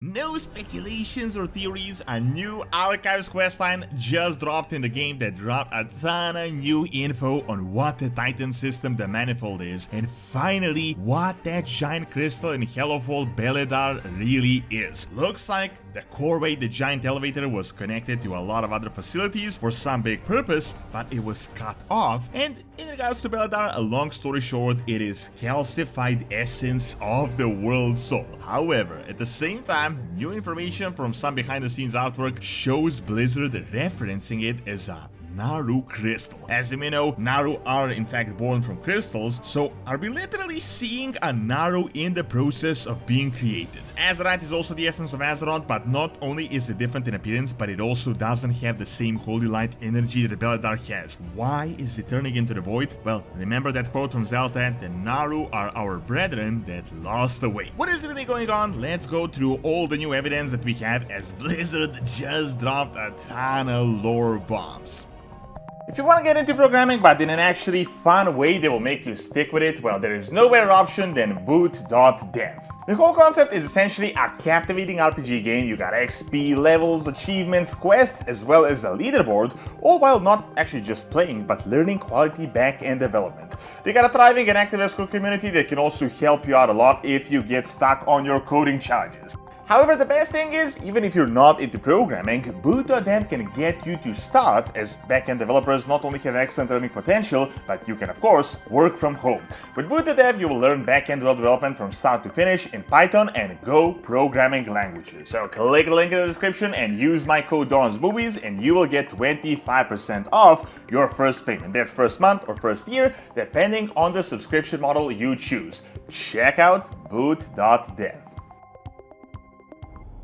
No speculations or theories, a new Archives questline just dropped in the game that dropped a ton of new info on what the Titan system the Manifold is, and finally what that giant crystal in Hallowfall Beledar really is. Looks like the coreway, the giant elevator, was connected to a lot of other facilities for some big purpose, but it was cut off, and in regards to Beledar, a long story short, it is calcified essence of the world soul. However, at the same time, new information from some behind-the-scenes artwork shows Blizzard referencing it as a Naru crystal. As you may know, Naru are in fact born from crystals, so are we literally seeing a Naru in the process of being created? Azerite is also the essence of Azeroth, but not only is it different in appearance, but it also doesn't have the same holy light energy that Beledar has. Why is it turning into the void? Well, remember that quote from Xal'atath, the Naaru are our brethren that lost the way. What is really going on? Let's go through all the new evidence that we have, as Blizzard just dropped a ton of lore bombs. If you want to get into programming but in an actually fun way that will make you stick with it, well, there is no better option than boot.dev. The whole concept is essentially a captivating RPG game. You got XP, levels, achievements, quests, as well as a leaderboard, all while not actually just playing, but learning quality back-end development. They got a thriving and active Escort community that can also help you out a lot if you get stuck on your coding challenges. However, the best thing is, even if you're not into programming, boot.dev can get you to start, as backend developers not only have excellent earning potential, but you can of course work from home. With boot.dev, you will learn backend web development from start to finish in Python and Go programming languages. So click the link in the description and use my code Doronsmovies and you will get 25% off your first payment. That's first month or first year, depending on the subscription model you choose. Check out boot.dev.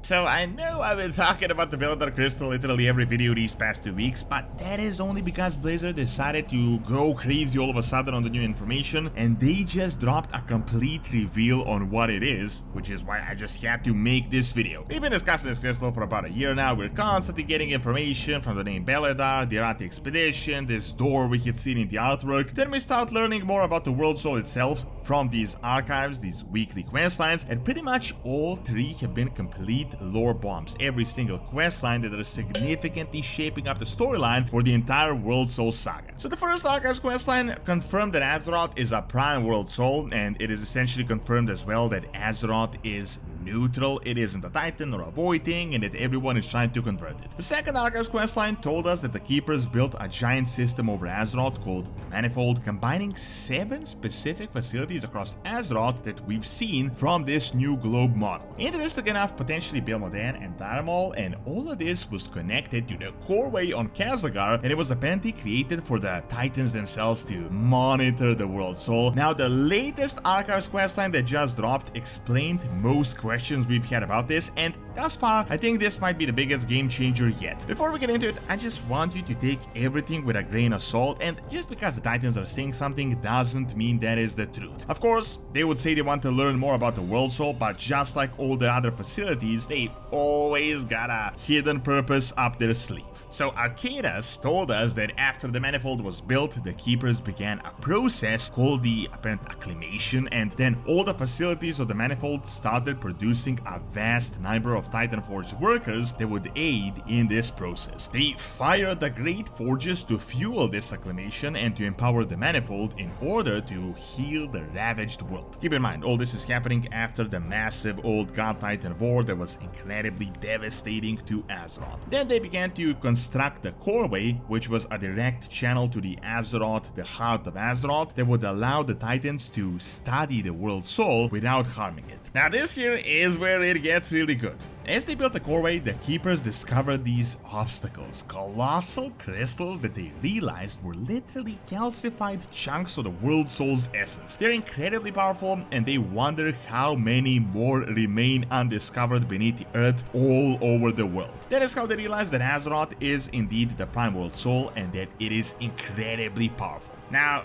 So I know I've been talking about the Beledar crystal literally every video these past 2 weeks, but that is only because Blizzard decided to go crazy all of a sudden on the new information, and they just dropped a complete reveal on what it is, which is why I just had to make this video. We've been discussing this crystal for about a year now. We're constantly getting information from the name Beledar, the Azerite expedition, this door we had seen in the artwork. Then we start learning more about the world soul itself from these archives, these weekly questlines, and pretty much all three have been complete lore bombs. Every single questline that are significantly shaping up the storyline for the entire World Soul saga. So the first Archives questline confirmed that Azeroth is a prime World Soul, and it is essentially confirmed as well that Azeroth is neutral, it isn't a Titan or a void thing, and that everyone is trying to convert it. The second Archives questline told us that the Keepers built a giant system over Azeroth called the Manifold, combining 7 specific facilities across Azeroth that we've seen from this new globe model. Interesting enough, potentially Belmodan and Dharmal, and all of this was connected to the coreway on Khazlagar, and it was apparently created for the Titans themselves to monitor the World Soul. Now, the latest Archives questline that just dropped explained most questions we've had about this, and thus far, I think this might be the biggest game changer yet. Before we get into it, I just want you to take everything with a grain of salt, and just because the Titans are saying something doesn't mean that is the truth. Of course, they would say they want to learn more about the World Soul, but just like all the other facilities, they always got a hidden purpose up their sleeve. So Arcadus told us that after the Manifold was built, the Keepers began a process called the apparent acclimation, and then all the facilities of the Manifold started producing a vast number of Titanforge workers that would aid in this process. They fired the Great Forges to fuel this acclimation and to empower the Manifold in order to heal the ravaged world. Keep in mind, all this is happening after the massive old God Titan war that was incredibly devastating to Azeroth. Then they began to construct the coreway, which was a direct channel to the Azeroth, the heart of Azeroth, that would allow the Titans to study the World Soul without harming it. Now this here is where it gets really good. As they built the coreway, the Keepers discovered these obstacles, colossal crystals that they realized were literally calcified chunks of the World Soul's essence. They're incredibly powerful, and they wonder how many more remain undiscovered beneath the earth all over the world. That is how they realized that Azeroth is indeed the prime World Soul, and that it is incredibly powerful. Now,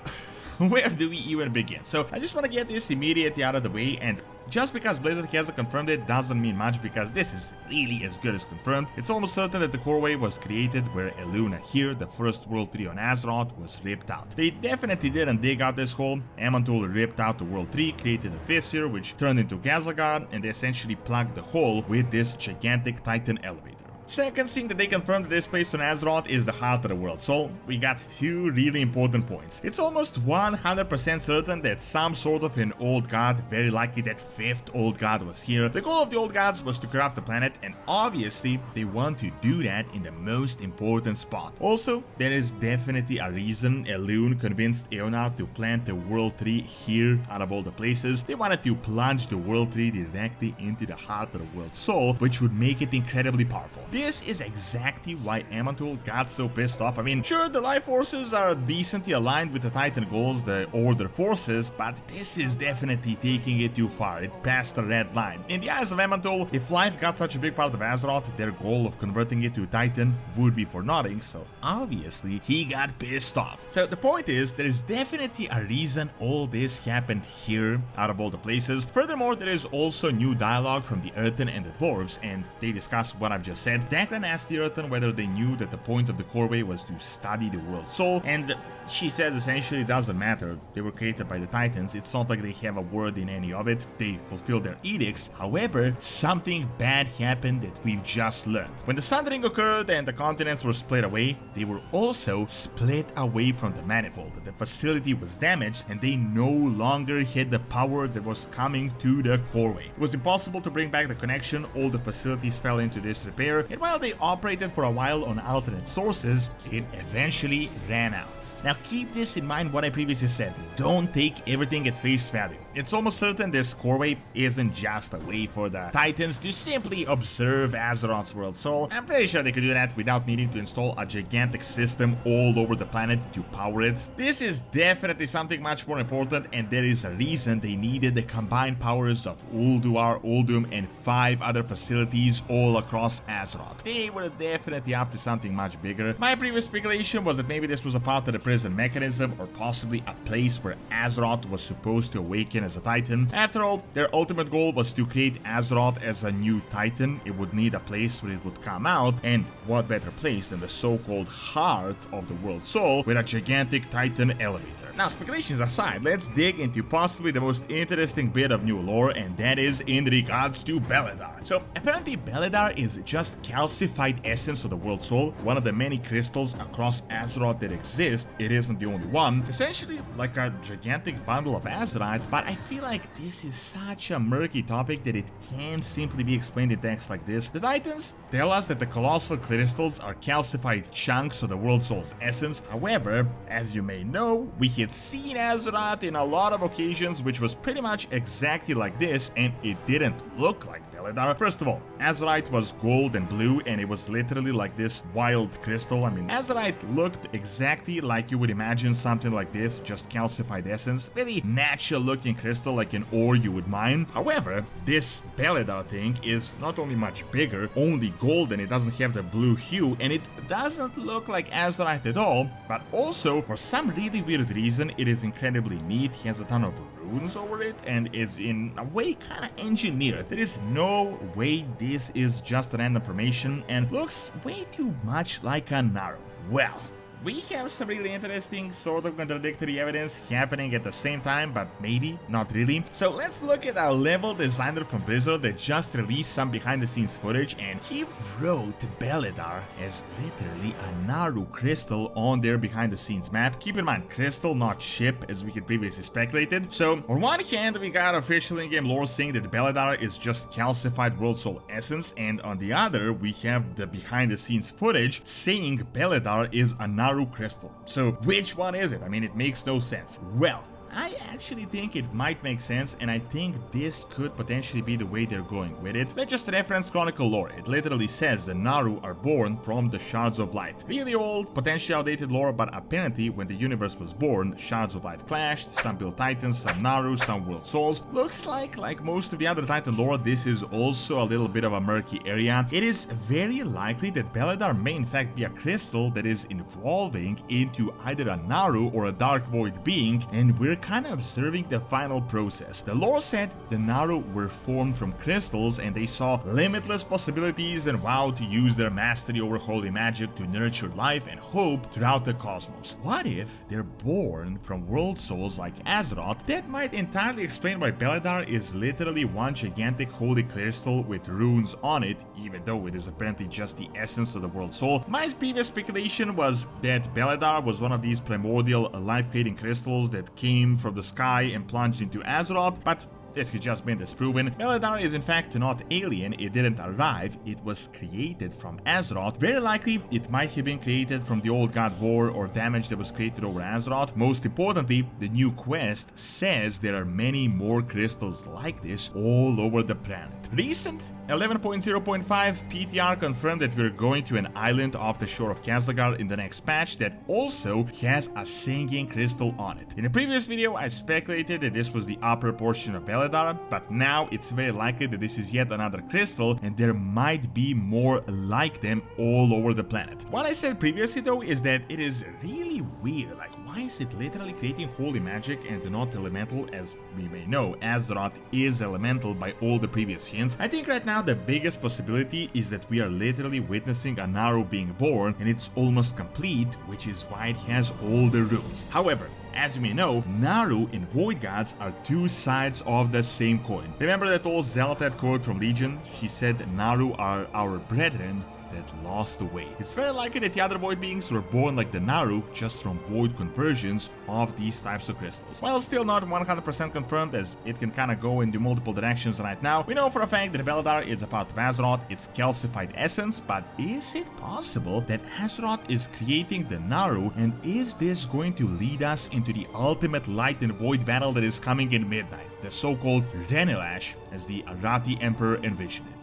where do we even begin? So I just want to get this immediately out of the way, and just because Blizzard hasn't confirmed it doesn't mean much, because this is really as good as confirmed. It's almost certain that the coreway was created where Eluna here, the first World Tree on Azeroth, was ripped out. They definitely didn't dig out this hole. Amantul ripped out the World Tree, created a fissure which turned into Khazlagar, and they essentially plugged the hole with this gigantic Titan elevator. Second thing that they confirmed that this place on Azeroth is the heart of the world, so we got two really important points. It's almost 100% certain that some sort of an old god, very likely that fifth old god, was here. The goal of the old gods was to corrupt the planet, and obviously they want to do that in the most important spot. Also, there is definitely a reason Elune convinced Eonar to plant the World Tree here out of all the places. They wanted to plunge the World Tree directly into the heart of the world's soul, which would make it incredibly powerful. This is exactly why Amantul got so pissed off. I mean, sure, the life forces are decently aligned with the Titan goals, the Order forces, but this is definitely taking it too far. It passed the red line. In the eyes of Amantul, if life got such a big part of Azeroth, their goal of converting it to Titan would be for nothing, so obviously he got pissed off. So the point is, there is definitely a reason all this happened here out of all the places. Furthermore, there is also new dialogue from the Earthen and the Dwarves, and they discuss what I've just said. Dagran asked the Earthen whether they knew that the point of the coreway was to study the world's soul, and she says essentially it doesn't matter. They were created by the Titans. It's not like they have a word in any of it. They fulfill their edicts. However, something bad happened that we've just learned. When the Sundering occurred and the continents were split away, they were also split away from the Manifold. The facility was damaged, and they no longer had the power that was coming to the coreway. It was impossible to bring back the connection. All the facilities fell into disrepair, and while they operated for a while on alternate sources, it eventually ran out. Now keep this in mind what I previously said, don't take everything at face value. It's almost certain this coreway isn't just a way for the Titans to simply observe Azeroth's world soul. I'm pretty sure they could do that without needing to install a gigantic system all over the planet to power it. This is definitely something much more important, and there is a reason they needed the combined powers of Ulduar, Uldum, and 5 other facilities all across Azeroth. They were definitely up to something much bigger. My previous speculation was that maybe this was a part of the prison mechanism, or possibly a place where Azeroth was supposed to awaken as a Titan. After all, their ultimate goal was to create Azeroth as a new Titan. It would need a place where it would come out, and what better place than the so-called heart of the world soul with a gigantic Titan elevator. Now, speculations aside, let's dig into possibly the most interesting bit of new lore, and that is in regards to Beledar. So apparently Beledar is just calcified essence of the world soul, one of the many crystals across Azeroth that exist. It isn't the only one, essentially like a gigantic bundle of Azerite, but I feel like this is such a murky topic that it can't simply be explained in text like this. The Titans tell us that the colossal crystals are calcified chunks of the world soul's essence. However, as you may know, we had seen Azeroth in a lot of occasions which was pretty much exactly like this, and it didn't look like Beledar. First of all, Azerite was gold and blue, and it was literally like this wild crystal. I mean, Azerite looked exactly like you would imagine something like this, just calcified essence, very natural looking crystal, like an ore you would mine. However, this Beledar thing is not only much bigger, only golden, it doesn't have the blue hue, and it doesn't look like Azerite at all, but also, for some really weird reason, it is incredibly neat. It has a ton of runes over it, and is in a way kinda engineered. There is no way this is just random formation, and looks way too much like a Naru. Well, we have some really interesting, sort of contradictory evidence happening at the same time, but maybe not really. So let's look at a level designer from Blizzard that just released some behind the scenes footage, and he wrote Beledar as literally a Naru crystal on their behind the scenes map. Keep in mind, crystal, not ship, as we had previously speculated. So on one hand, we got official in-game lore saying that Beledar is just calcified world soul essence, and on the other, we have the behind the scenes footage saying Beledar is a Naru crystal. So which one is it? I mean, it makes no sense. Well, I actually think it might make sense, and I think this could potentially be the way they're going with it. Let's just reference Chronicle lore. It literally says the Naru are born from the Shards of Light. Really old, potentially outdated lore, but apparently when the universe was born, Shards of Light clashed, some built Titans, some Naru, some World Souls. Looks like most of the other Titan lore, this is also a little bit of a murky area. It is very likely that Beledar may in fact be a crystal that is evolving into either a Naru or a Dark Void being, and we're kind of observing the final process. The lore said the Naru were formed from crystals and they saw limitless possibilities and vowed to use their mastery over holy magic to nurture life and hope throughout the cosmos. What if they're born from world souls like Azeroth? That might entirely explain why Beledar is literally one gigantic holy crystal with runes on it, even though it is apparently just the essence of the world soul. My previous speculation was that Beledar was one of these primordial life-creating crystals that came from the sky and plunged into Azeroth, but this has just been disproven. Beledar is in fact not alien, it didn't arrive, it was created from Azeroth. Very likely, it might have been created from the old god war or damage that was created over Azeroth. Most importantly, the new quest says there are many more crystals like this all over the planet. Recent 11.0.5 PTR confirmed that we're going to an island off the shore of Khazlagar in the next patch that also has a singing crystal on it. In a previous video, I speculated that this was the upper portion of Beledar, but now it's very likely that this is yet another crystal and there might be more like them all over the planet. What I said previously though is that it is really weird, like why is it literally creating holy magic and not elemental? As we may know, Azeroth is elemental by all the previous hints. I think right now the biggest possibility is that we are literally witnessing a Naru being born and it's almost complete, which is why it has all the runes. However, as you may know, Naru and Void Gods are two sides of the same coin. Remember that old Xal'atath quote from Legion? She said Naru are our brethren that lost the way. It's very likely that the other void beings were born like the Naru, just from void conversions of these types of crystals. While still not 100% confirmed, as it can kinda go into multiple directions right now, we know for a fact that Beledar is a part of Azeroth, its calcified essence, but is it possible that Azeroth is creating the Naru, and is this going to lead us into the ultimate light and void battle that is coming in midnight, the so-called Renilash, as the Arati Emperor envisioned it?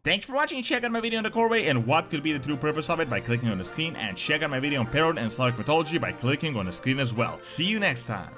Thanks for watching. Check out my video on the coreway and what could be the true purpose of it by clicking on the screen, and check out my video on Perron and Slavic mythology by clicking on the screen as well. See you next time.